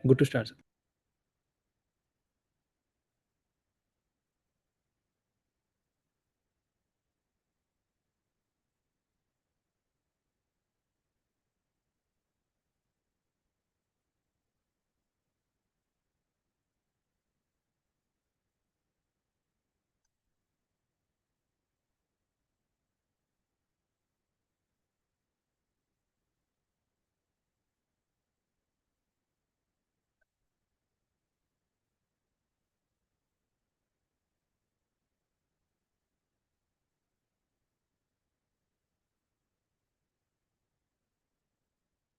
Good to start, sir.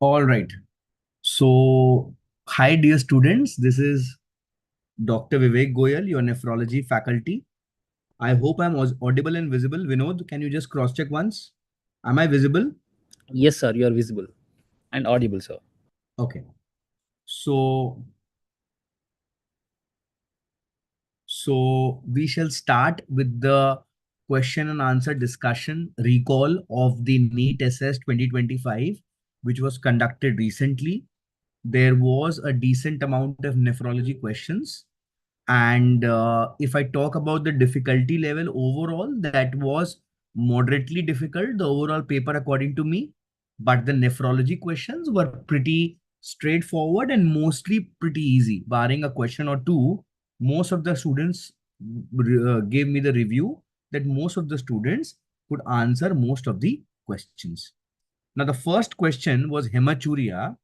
All right. So, hi, dear students. This is Dr. Vivek Goel, your nephrology faculty. I hope I'm audible and visible. Vinod, can you just cross check once? Am I visible? Yes, sir, you are visible and audible, sir. Okay. So, we shall start with the question and answer discussion recall of the NEET SS 2025, which was conducted recently. There was a decent amount of nephrology questions. And if I talk about the difficulty level overall, that was moderately difficult, the overall paper, according to me. But the nephrology questions were pretty straightforward and mostly pretty easy, barring a question or two. Most of the students gave me the review that most of the students could answer most of the questions. Now, the first question was hematuria,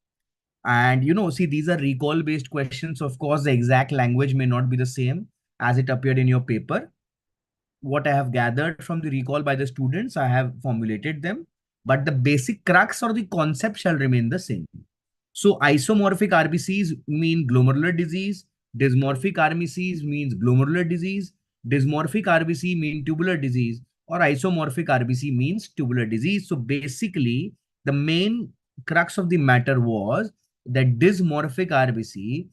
and see, these are recall based questions. Of course, the exact language may not be the same as it appeared in your paper. What I have gathered from the recall by the students, I have formulated them, but the basic crux or the concept shall remain the same. So isomorphic RBCs mean glomerular disease, dysmorphic RBCs means glomerular disease, dysmorphic RBC mean tubular disease, or isomorphic RBC means tubular disease. So basically, the main crux of the matter was that dysmorphic RBC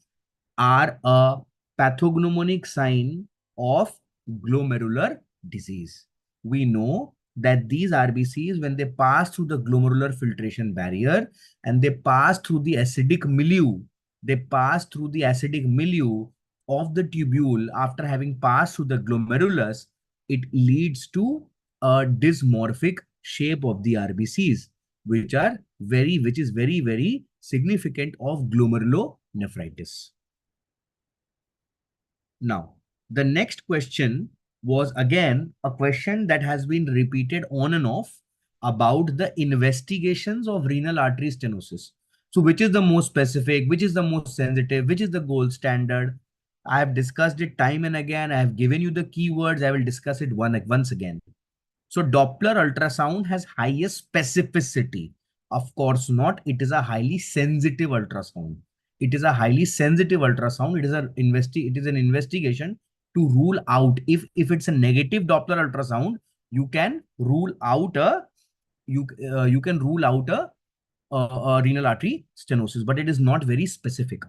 are a pathognomonic sign of glomerular disease. We know that these RBCs, when they pass through the glomerular filtration barrier and they pass through the acidic milieu, of the tubule after having passed through the glomerulus, it leads to a dysmorphic shape of the RBCs, which is very, very significant of glomerulonephritis. Now, the next question was again a question that has been repeated on and off about the investigations of renal artery stenosis. So, which is the most specific, which is the most sensitive, which is the gold standard? I have discussed it time and again. I have given you the keywords. I will discuss it once again. So Doppler ultrasound has highest specificity. Of course not. It is a highly sensitive ultrasound. It is a highly sensitive ultrasound. It is an investigation to rule out if it's a negative Doppler ultrasound, you can rule out a you can rule out a renal artery stenosis, but it is not very specific.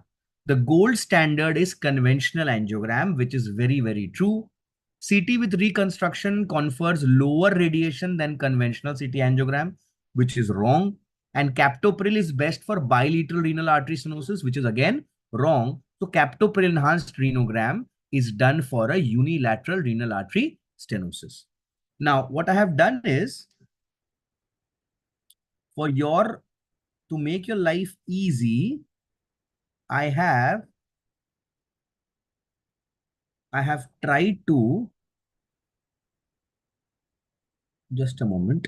The gold standard is conventional angiogram, which is very, very true. CT with reconstruction confers lower radiation than conventional CT angiogram, which is wrong. And captopril is best for bilateral renal artery stenosis, which is again wrong. So captopril enhanced renogram is done for a unilateral renal artery stenosis. Now, what I have done is to make your life easy, I have tried to, just a moment.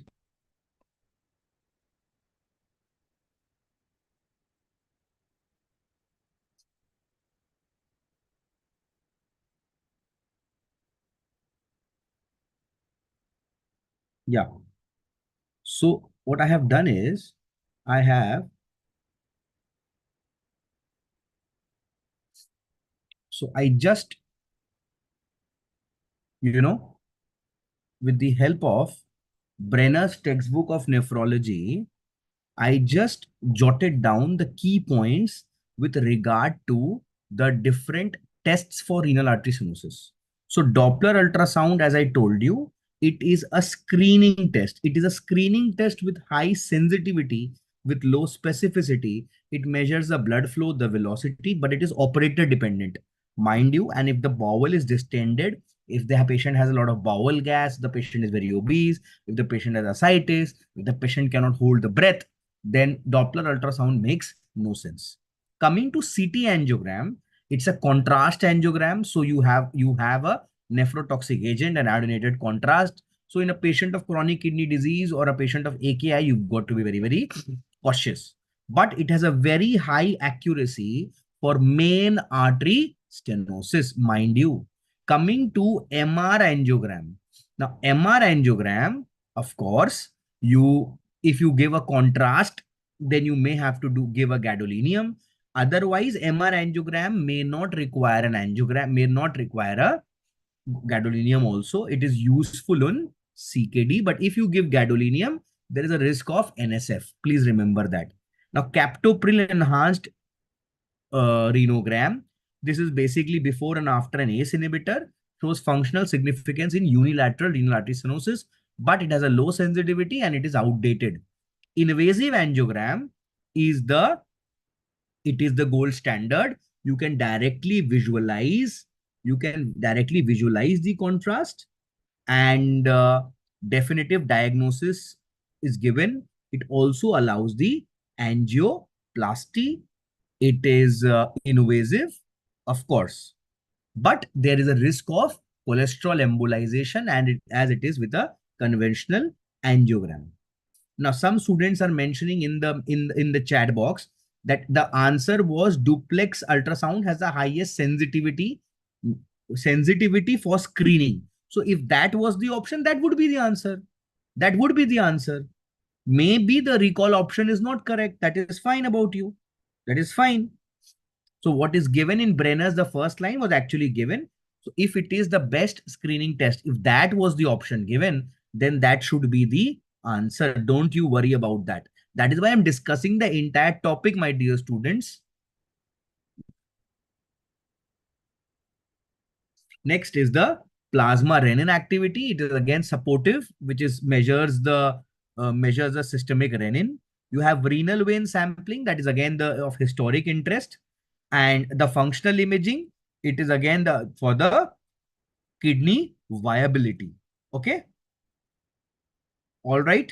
Yeah. So what I have done is I have, so I just, with the help of Brenner's textbook of nephrology, I just jotted down the key points with regard to the different tests for renal artery stenosis. So Doppler ultrasound, as I told you, it is a screening test. It is a screening test with high sensitivity, with low specificity. It measures the blood flow, the velocity, but it is operator dependent, mind you. And if the bowel is distended, if the patient has a lot of bowel gas, the patient is very obese, if the patient has ascites, if the patient cannot hold the breath, then Doppler ultrasound makes no sense. Coming to CT angiogram, it's a contrast angiogram. So you have a nephrotoxic agent and iodinated contrast. So in a patient of chronic kidney disease or a patient of AKI, you've got to be very, very cautious. But it has a very high accuracy for main artery stenosis, mind you. Coming to MR angiogram. Now, MR angiogram, of course, if you give a contrast, then you may have to give a gadolinium. Otherwise, MR angiogram may not require an angiogram, may not require a gadolinium also. It is useful on CKD, but if you give gadolinium, there is a risk of NSF. Please remember that. Now, captopril enhanced renogram. This is basically before and after an ACE inhibitor. Shows functional significance in unilateral renal artery stenosis, but it has a low sensitivity and it is outdated. Invasive angiogram is the gold standard. You can directly visualize the contrast, and definitive diagnosis is given. It also allows the angioplasty. It is invasive, of course, but there is a risk of cholesterol embolization, and as it is with a conventional angiogram. Now, some students are mentioning in the chat box that the answer was duplex ultrasound has the highest sensitivity for screening. So if that was the option, that would be the answer. That would be the answer. Maybe the recall option is not correct. That is fine about you. That is fine. So what is given in Brenner's, the first line was actually given. So if it is the best screening test, if that was the option given, then that should be the answer. Don't you worry about that. That is why I'm discussing the entire topic, my dear students. Next is the plasma renin activity. It is again supportive, which is measures the systemic renin. You have renal vein sampling, that is again of historic interest, and the functional imaging. It is again for the kidney viability. Okay. All right.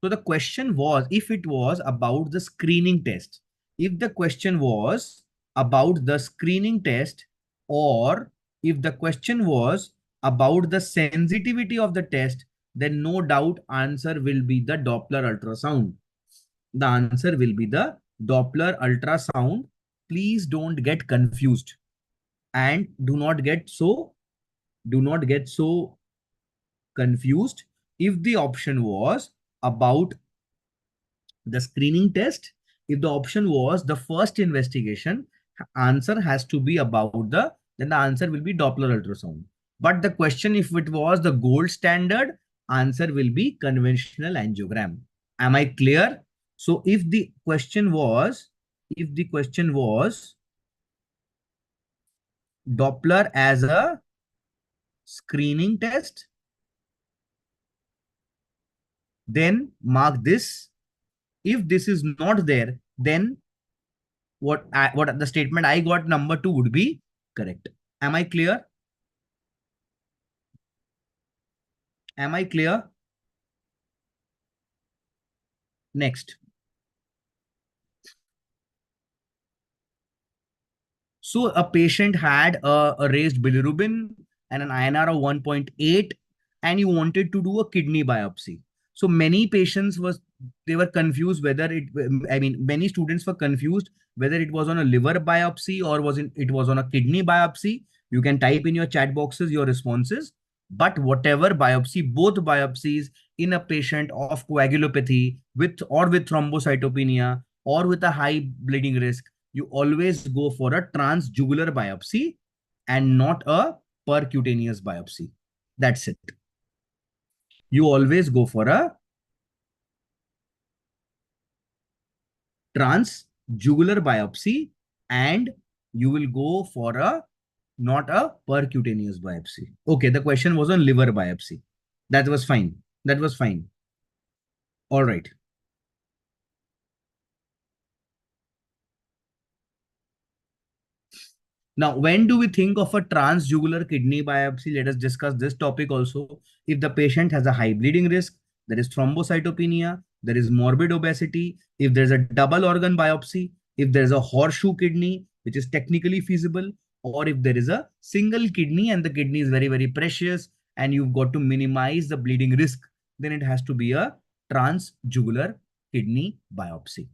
So the question was, if it was about the screening test, if the question was about the screening test, or if the question was about the sensitivity of the test, then no doubt answer will be the Doppler ultrasound. The answer will be the Doppler ultrasound. Please don't get confused and do not get so confused. If the option was about the screening test, if the option was the first investigation, answer has to be about then the answer will be Doppler ultrasound. But the question, if it was the gold standard, answer will be conventional angiogram. Am I clear? So if the question was Doppler as a screening test, then mark this. If this is not there, then what the statement I got, number 2, would be correct. Am I clear? Am I clear? Next. So a patient had a raised bilirubin and an INR of 1.8, and you wanted to do a kidney biopsy. So many patients were confused whether many students were confused whether it was on a liver biopsy or it was on a kidney biopsy. You can type in your chat boxes your responses. But whatever biopsy, both biopsies in a patient of coagulopathy with thrombocytopenia or with a high bleeding risk, you always go for a transjugular biopsy and not a percutaneous biopsy. That's it. You always go for a transjugular biopsy and you will go for not a percutaneous biopsy. Okay, the question was on liver biopsy. That was fine. That was fine. All right. Now, when do we think of a transjugular kidney biopsy? Let us discuss this topic also. If the patient has a high bleeding risk, there is thrombocytopenia, there is morbid obesity, if there's a double organ biopsy, if there's a horseshoe kidney, which is technically feasible, or if there is a single kidney and the kidney is very, very precious and you've got to minimize the bleeding risk, then it has to be a transjugular kidney biopsy.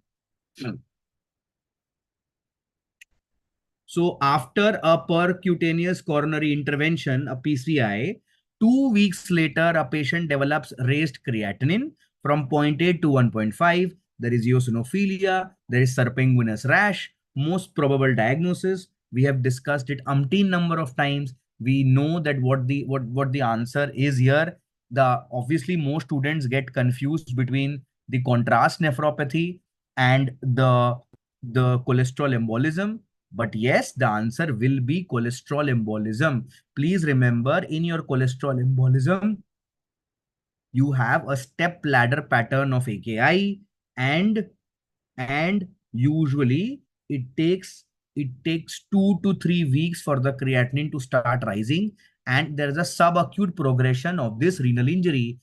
So after a percutaneous coronary intervention, a PCI, 2 weeks later, a patient develops raised creatinine from 0.8 to 1.5. There is eosinophilia. There is serpenguinous rash. Most probable diagnosis. We have discussed it umpteen number of times. We know that what the answer is here. The obviously most students get confused between the contrast nephropathy and the cholesterol embolism. But yes, the answer will be cholesterol embolism. Please remember, in your cholesterol embolism, you have a step ladder pattern of AKI, and usually it takes 2 to 3 weeks for the creatinine to start rising, and there is a subacute progression of this renal injury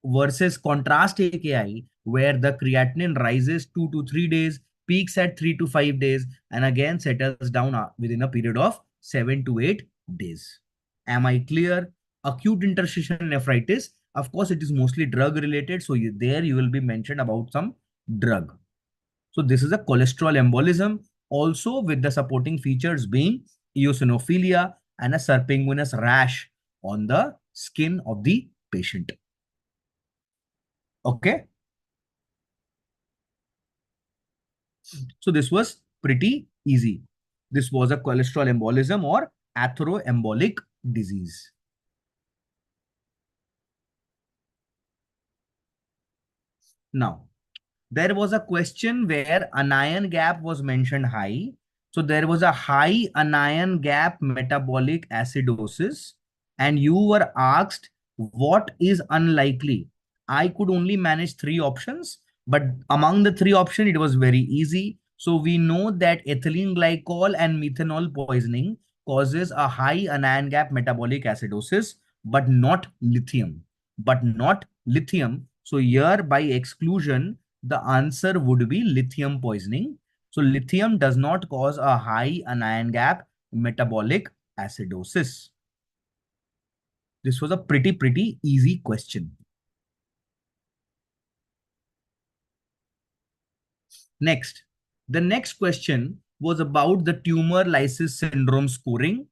versus contrast AKI, where the creatinine rises 2 to 3 days, peaks at 3 to 5 days, and again settles down within a period of 7 to 8 days. Am I clear? Acute interstitial nephritis, of course, it is mostly drug related. So there you will be mentioned about some drug. So this is a cholesterol embolism, also with the supporting features being eosinophilia and a serpenguinous rash on the skin of the patient. Okay. So this was pretty easy. This was a cholesterol embolism or atherosclerotic disease. Now, there was a question where anion gap was mentioned high. So there was a high anion gap metabolic acidosis, and you were asked what is unlikely. I could only manage 3 options, but among the 3 options, it was very easy. So we know that ethylene glycol and methanol poisoning causes a high anion gap metabolic acidosis, but not lithium. But not lithium. So here by exclusion, the answer would be lithium poisoning. So lithium does not cause a high anion gap metabolic acidosis. This was a pretty easy question. Next, the next question was about the tumor lysis syndrome scoring,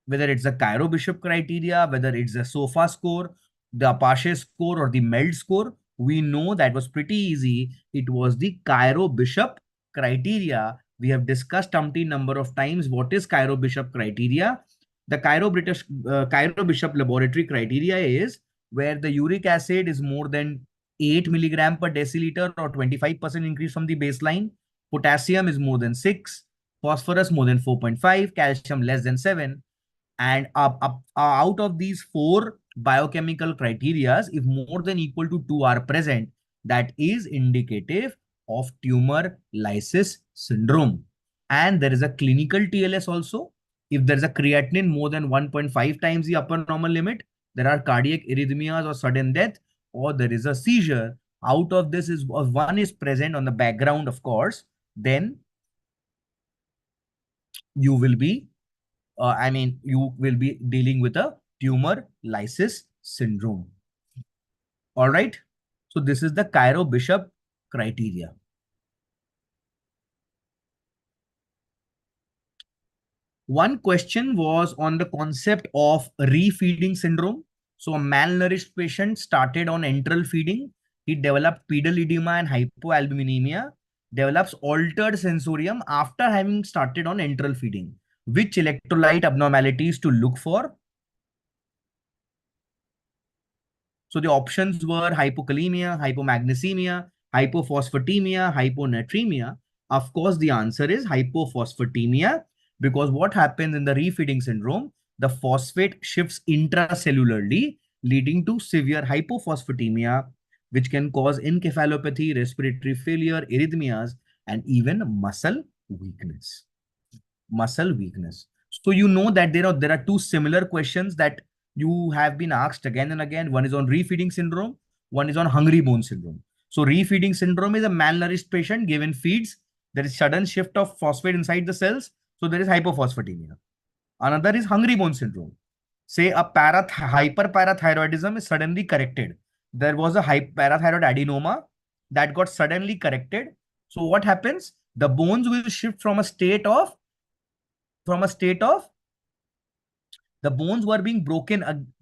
whether it's a Cairo-Bishop criteria, whether it's a SOFA score, the Apache score, or the MELD score. We know that was pretty easy. It was the Cairo-Bishop criteria. We have discussed umpteen number of times what is Cairo-Bishop criteria. The Cairo-Bishop laboratory criteria is where the uric acid is more than 8 milligram per deciliter or 25% increase from the baseline. Potassium is more than 6, phosphorus more than 4.5, calcium less than 7. And out of these 4 biochemical criteria, if more than equal to 2 are present, that is indicative of tumor lysis syndrome. And there is a clinical TLS also. If there's a creatinine more than 1.5 times the upper normal limit, there are cardiac arrhythmias or sudden death, or there is a seizure. Out of this is one is present on the background, of course, then you will be you will be dealing with a tumor lysis syndrome. All right. So this is the Cairo-Bishop criteria. One question was on the concept of refeeding syndrome. So a malnourished patient started on enteral feeding. He developed pedal edema and hypoalbuminemia, develops altered sensorium after having started on enteral feeding. Which electrolyte abnormalities to look for? So the options were hypokalemia, hypomagnesemia, hypophosphatemia, hyponatremia. Of course, the answer is hypophosphatemia, because what happens in the refeeding syndrome, the phosphate shifts intracellularly, leading to severe hypophosphatemia. which can cause encephalopathy, respiratory failure, arrhythmias, and even muscle weakness. Muscle weakness. So you know that there are two similar questions that you have been asked again and again. One is on refeeding syndrome, one is on hungry bone syndrome. So refeeding syndrome is a malnourished patient given feeds. There is sudden shift of phosphate inside the cells. So there is hypophosphatemia. Another is hungry bone syndrome. Say a hyperparathyroidism is suddenly corrected. There was a parathyroid adenoma that got suddenly corrected. So what happens? The bones will shift from a state of the bones were being broken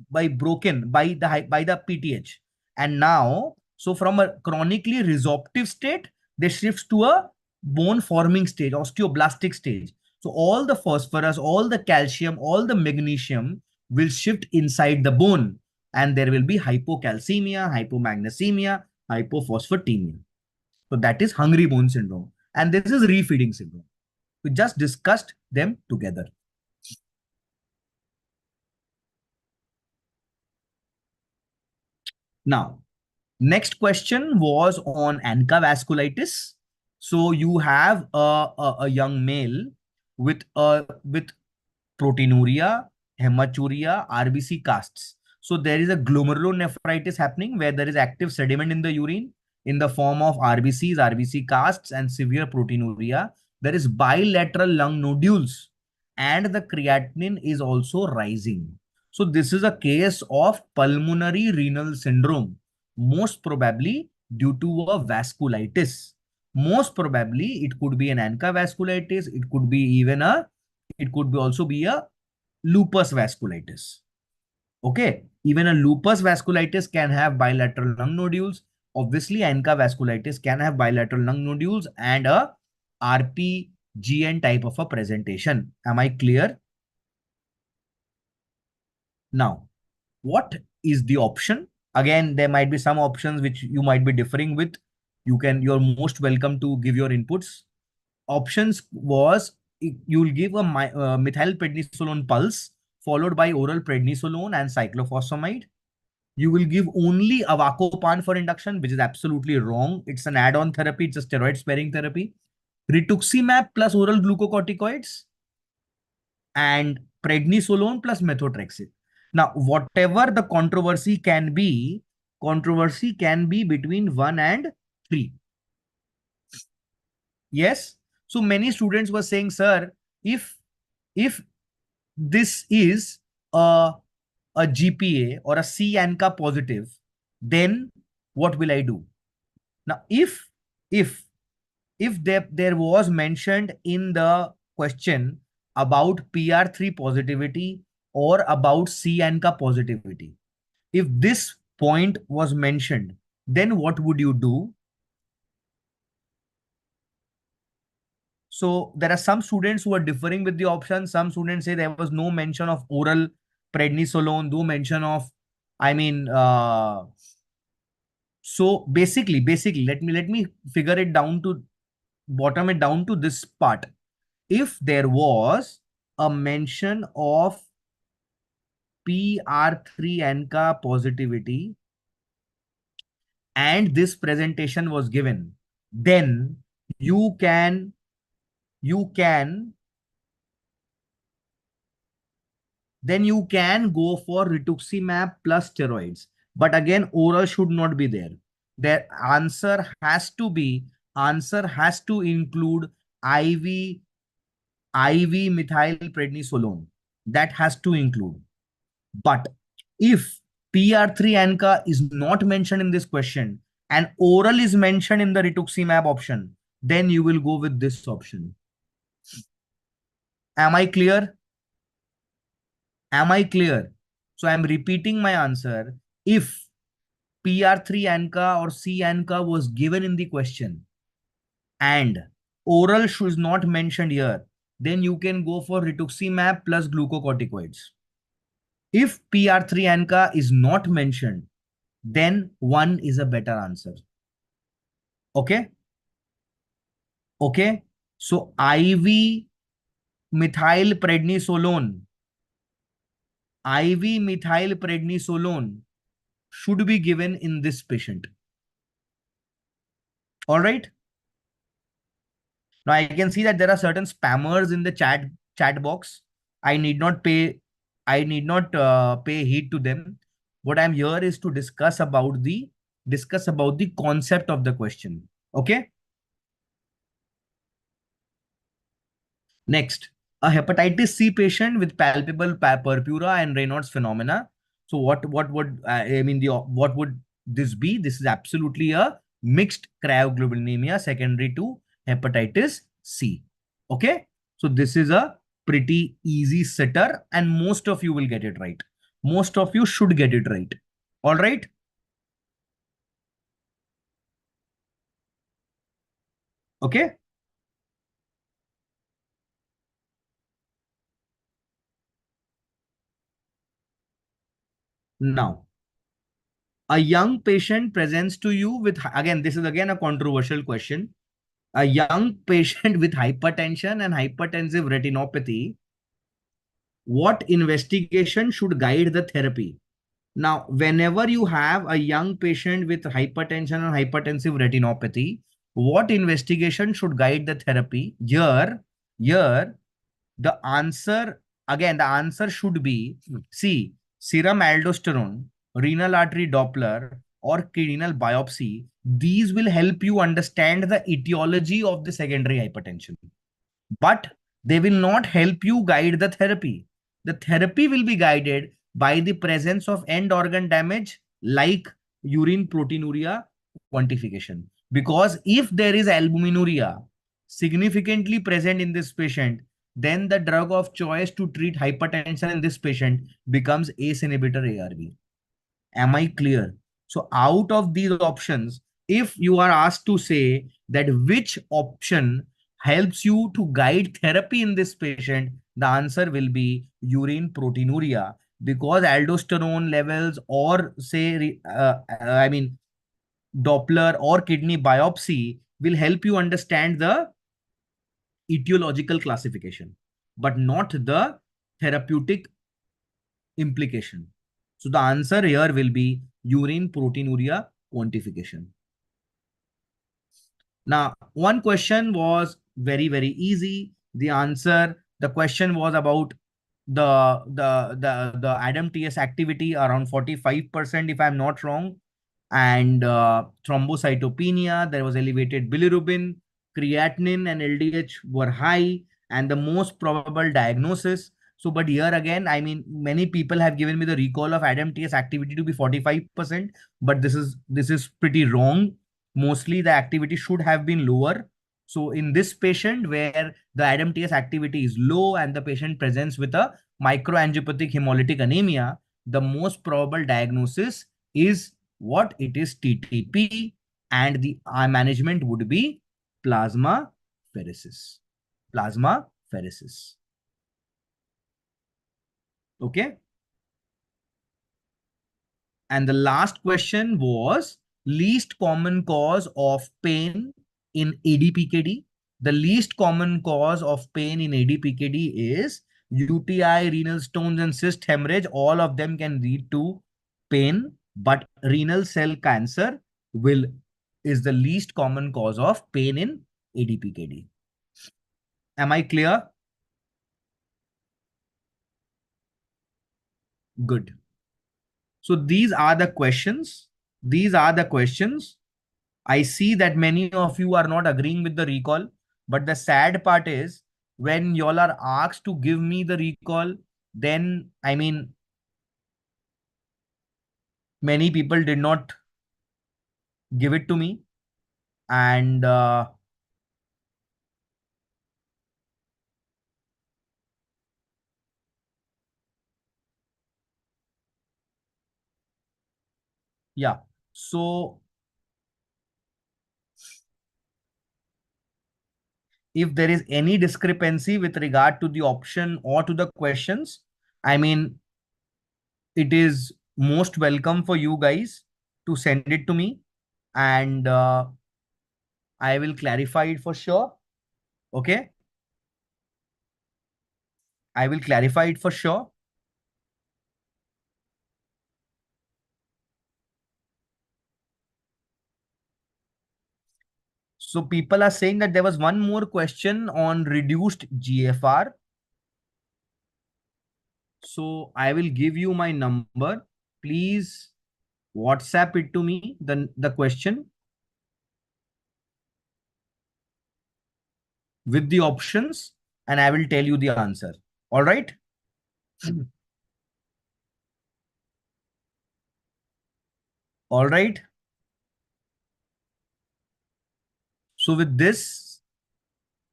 by the PTH, and now so from a chronically resorptive state they shift to a bone forming stage, osteoblastic stage. So all the phosphorus, all the calcium, all the magnesium will shift inside the bone, and there will be hypocalcemia, hypomagnesemia, hypophosphatemia. So that is hungry bone syndrome, and this is refeeding syndrome. We just discussed them together. Now, next question was on ANCA vasculitis. So you have a young male with proteinuria, hematuria, RBC casts. So there is a glomerulonephritis happening where there is active sediment in the urine in the form of RBCs, RBC casts, and severe proteinuria. There is bilateral lung nodules, and the creatinine is also rising. So this is a case of pulmonary renal syndrome, most probably due to a vasculitis. Most probably it could be an ANCA vasculitis. It could be also be a lupus vasculitis. Okay. Even a lupus vasculitis can have bilateral lung nodules. Obviously, ANCA vasculitis can have bilateral lung nodules and a RPGN type of a presentation. Am I clear? Now, what is the option? Again, there might be some options which you might be differing with. You're most welcome to give your inputs. Options was you'll give a methylprednisolone pulse followed by oral prednisolone and cyclophosphamide. You will give only avacopan for induction, which is absolutely wrong. It's an add-on therapy. It's a steroid-sparing therapy. Rituximab plus oral glucocorticoids and prednisolone plus methotrexate. Now, whatever the controversy can be between 1 and 3. Yes. So many students were saying, sir, if this is a GPA or a C ANCA positive, then what will I do? Now, if there was mentioned in the question about PR3 positivity or about C ANCA positivity, if this point was mentioned, then what would you do? So there are some students who are differing with the option. Some students say there was no mention of oral prednisolone, no mention of, so basically, let me figure it down to bottom it down to this part. If there was a mention of PR3 ANCA positivity and this presentation was given, then you can go for rituximab plus steroids. But again, oral should not be there. Their answer has to include IV methylprednisolone. That has to include. But if PR3 ANCA is not mentioned in this question and oral is mentioned in the rituximab option, then you will go with this option. Am I clear? Am I clear? So I'm repeating my answer. If PR3 ANCA or C ANCA was given in the question and oral is not mentioned here, then you can go for rituximab plus glucocorticoids. If PR3 ANCA is not mentioned, then 1 is a better answer. Okay? Okay? So IV methylprednisolone should be given in this patient. All right. Now I can see that there are certain spammers in the chat box. I need not pay. I need not pay heed to them. What I'm here is to discuss about the concept of the question. Okay. Next, a hepatitis C patient with palpable purpura and Raynaud's phenomena. So what would I mean the what would this be? This is absolutely a mixed cryoglobulinemia secondary to hepatitis C. Okay, so this is a pretty easy sitter, and most of you will get it right. Most of you should get it right. All right. Okay. Now, a young patient presents to you with, again, this is again a controversial question. A young patient with hypertension and hypertensive retinopathy, what investigation should guide the therapy? Now, whenever you have a young patient with hypertension and hypertensive retinopathy, what investigation should guide the therapy? Here, the answer, again, the answer should be C, serum aldosterone, renal artery Doppler, or renal biopsy. These will help you understand the etiology of the secondary hypertension, but they will not help you guide the therapy. The therapy will be guided by the presence of end organ damage like urine proteinuria quantification. Because if there is albuminuria significantly present in this patient, then the drug of choice to treat hypertension in this patient becomes ACE inhibitor ARB. Am I clear? So out of these options, if you are asked to say that which option helps you to guide therapy in this patient, the answer will be urine proteinuria, because aldosterone levels or say, I mean, Doppler or kidney biopsy will help you understand the etiological classification, but not the therapeutic implication. So the answer here will be urine proteinuria quantification. Now, one question was very, very easy. The question was about the Adam TS activity around 45%, if I'm not wrong, and thrombocytopenia. There was elevated bilirubin, creatinine, and LDH were high, and the most probable diagnosis. So, but here again, I mean, many people have given me the recall of Adam TS activity to be 45%, but this is pretty wrong. Mostly the activity should have been lower. So in this patient where the Adam TS activity is low and the patient presents with a microangiopathic hemolytic anemia, the most probable diagnosis is what? It is TTP, and the management would be plasma pheresis. Plasma pheresis. Okay. And the last question was least common cause of pain in ADPKD. The least common cause of pain in ADPKD is UTI, renal stones, and cyst hemorrhage. All of them can lead to pain, but renal cell cancer will is the least common cause of pain in ADPKD. Am I clear? Good. So these are the questions. These are the questions. I see that many of you are not agreeing with the recall, but the sad part is when y'all are asked to give me the recall, then I mean, many people did not give it to me. And yeah, so if there is any discrepancy with regard to the option or to the questions, I mean, it is most welcome for you guys to send it to me, and I will clarify it for sure. Okay. I will clarify it for sure. So people are saying that there was one more question on reduced GFR. So I will give you my number. Please WhatsApp it to me, the question with the options, and I will tell you the answer. All right? All right. So with this,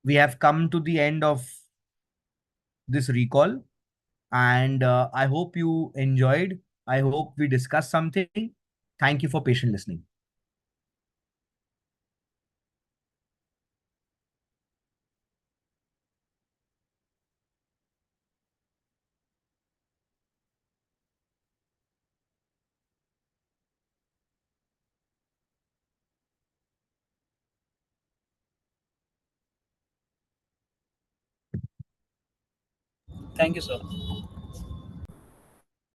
we have come to the end of this recall. And I hope you enjoyed. I hope we discussed something. Thank you for patient listening. Thank you, sir.